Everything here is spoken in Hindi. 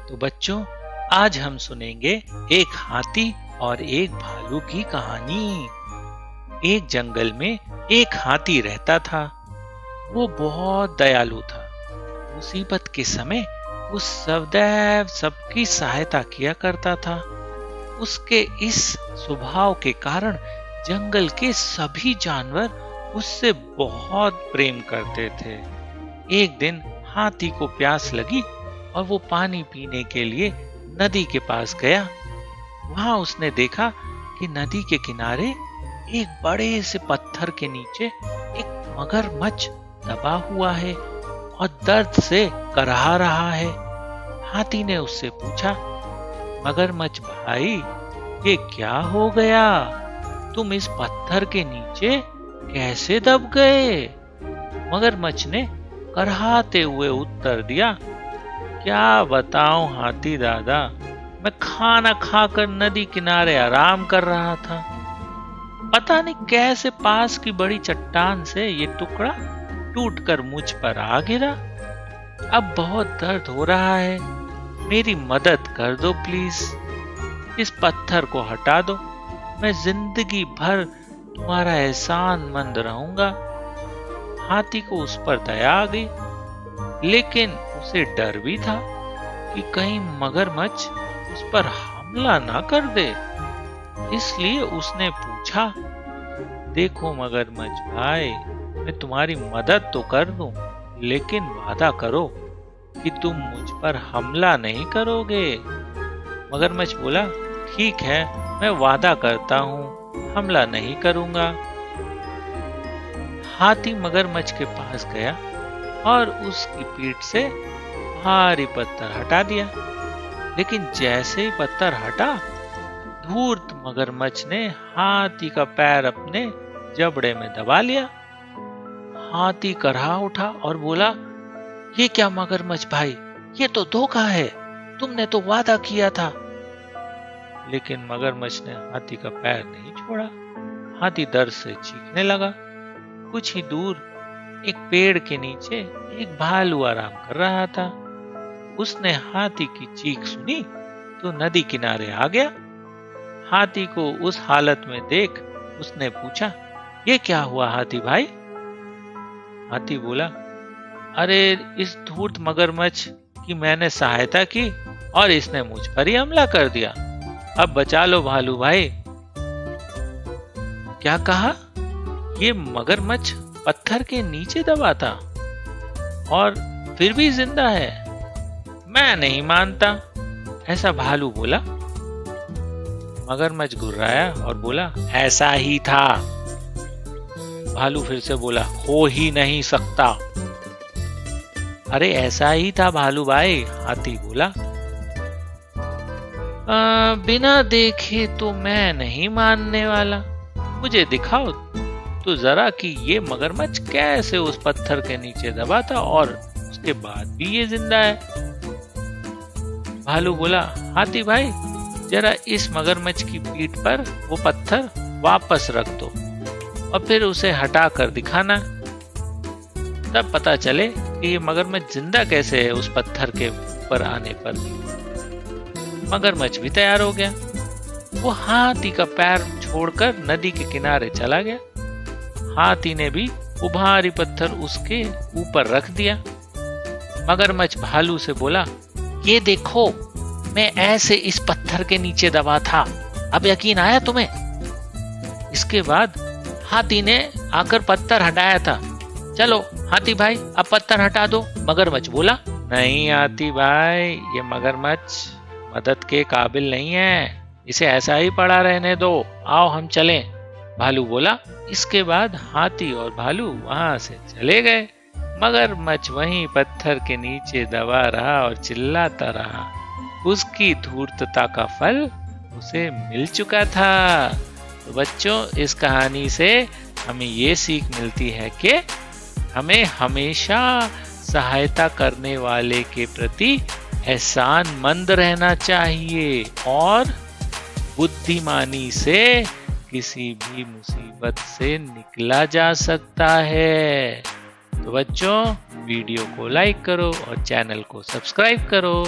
तो बच्चों, आज हम सुनेंगे एक हाथी और एक भालू की कहानी। एक जंगल में एक हाथी रहता था। वो बहुत दयालु था। मुसीबत के समय वो सदैव सबकी सहायता किया करता था। उसके इस स्वभाव के कारण जंगल के सभी जानवर उससे बहुत प्रेम करते थे। एक दिन हाथी को प्यास लगी और वो पानी पीने के लिए नदी के पास गया। वहां उसने देखा कि नदी के किनारे एक बड़े से पत्थर के नीचे एक मगरमच्छ दबा हुआ है और दर्द से कराह रहा है। हाथी ने उससे पूछा, मगरमच्छ भाई, ये क्या हो गया? तुम इस पत्थर के नीचे कैसे दब गए? मगरमच्छ ने कराहते हुए उत्तर दिया, क्या बताऊं हाथी दादा, मैं खाना खाकर नदी किनारे आराम कर रहा था। पता नहीं कैसे पास की बड़ी चट्टान से ये टुकड़ा टूटकर मुझ पर आ गिरा। अब बहुत दर्द हो रहा है, मेरी मदद कर दो प्लीज। इस पत्थर को हटा दो, मैं जिंदगी भर तुम्हारा एहसानमंद रहूंगा। हाथी को उस पर दया आ गई, लेकिन उसे डर भी था कि कहीं मगरमच्छ उस पर हमला ना कर दे। इसलिए उसने पूछा, देखो मगरमच्छ भाई, मैं तुम्हारी मदद तो कर दूं, लेकिन वादा करो कि तुम मुझ पर हमला नहीं करोगे। मगरमच्छ बोला, ठीक है, मैं वादा करता हूं, हमला नहीं करूंगा। हाथी मगरमच्छ के पास गया और उसकी पीठ से भारी पत्थर हटा दिया। लेकिन जैसे ही पत्थर हटा, धूर्त मगरमच्छ ने हाथी का पैर अपने जबड़े में दबा लिया। हाथी कराह उठा और बोला, ये क्या मगरमच्छ भाई, ये तो धोखा है, तुमने तो वादा किया था। लेकिन मगरमच्छ ने हाथी का पैर नहीं छोड़ा। हाथी दर्द से चीखने लगा। कुछ ही दूर एक पेड़ के नीचे एक भालू आराम कर रहा था। उसने हाथी की चीख सुनी तो नदी किनारे आ गया। हाथी को उस हालत में देख उसने पूछा, ये क्या हुआ हाथी भाई? हाथी बोला, अरे इस धूर्त मगरमच्छ की मैंने सहायता की और इसने मुझ पर ही हमला कर दिया। अब बचा लो भालू भाई। क्या कहा? ये मगरमच्छ पत्थर के नीचे दबा था और फिर भी जिंदा है? मैं नहीं मानता, ऐसा भालू बोला। मगरमच्छ गुर्राया और बोला, ऐसा ही था। भालू फिर से बोला, हो ही नहीं सकता। अरे ऐसा ही था भालू भाई, हाथी बोला। बिना देखे तो मैं नहीं मानने वाला, मुझे दिखाओ तो जरा कि ये मगरमच्छ कैसे उस पत्थर के नीचे दबा था और उसके बाद भी ये जिंदा है। भालू बोला, हाथी भाई, जरा इस मगरमच्छ की पीठ पर वो पत्थर वापस रख दो और फिर उसे हटा कर दिखाना, तब पता चले कि ये मगरमच्छ जिंदा कैसे है उस पत्थर के ऊपर आने पर भी। मगरमच्छ भी तैयार हो गया। वो हाथी का पैर छोड़कर नदी के किनारे चला गया। हाथी ने भी वो भारी पत्थर उसके ऊपर रख दिया। मगरमच्छ भालू से बोला, ये देखो, मैं ऐसे इस पत्थर के नीचे दबा था, अब यकीन आया तुम्हें? इसके बाद हाथी ने आकर पत्थर हटाया था। चलो हाथी भाई, अब पत्थर हटा दो। मगरमच्छ बोला, नहीं हाथी भाई, ये मगरमच्छ मदद के काबिल नहीं है, इसे ऐसा ही पड़ा रहने दो, आओ हम चलें। भालू बोला। इसके बाद हाथी और भालू वहां से चले गए। मगरमच्छ वहीं पत्थर के नीचे दबा रहा और चिल्लाता रहा। उसकी धूर्तता का फल उसे मिल चुका था। तो बच्चों, इस कहानी से हमें ये सीख मिलती है कि हमें हमेशा सहायता करने वाले के प्रति एहसानमंद रहना चाहिए और बुद्धिमानी से किसी भी मुसीबत से निकला जा सकता है। तो बच्चों, वीडियो को लाइक करो और चैनल को सब्सक्राइब करो।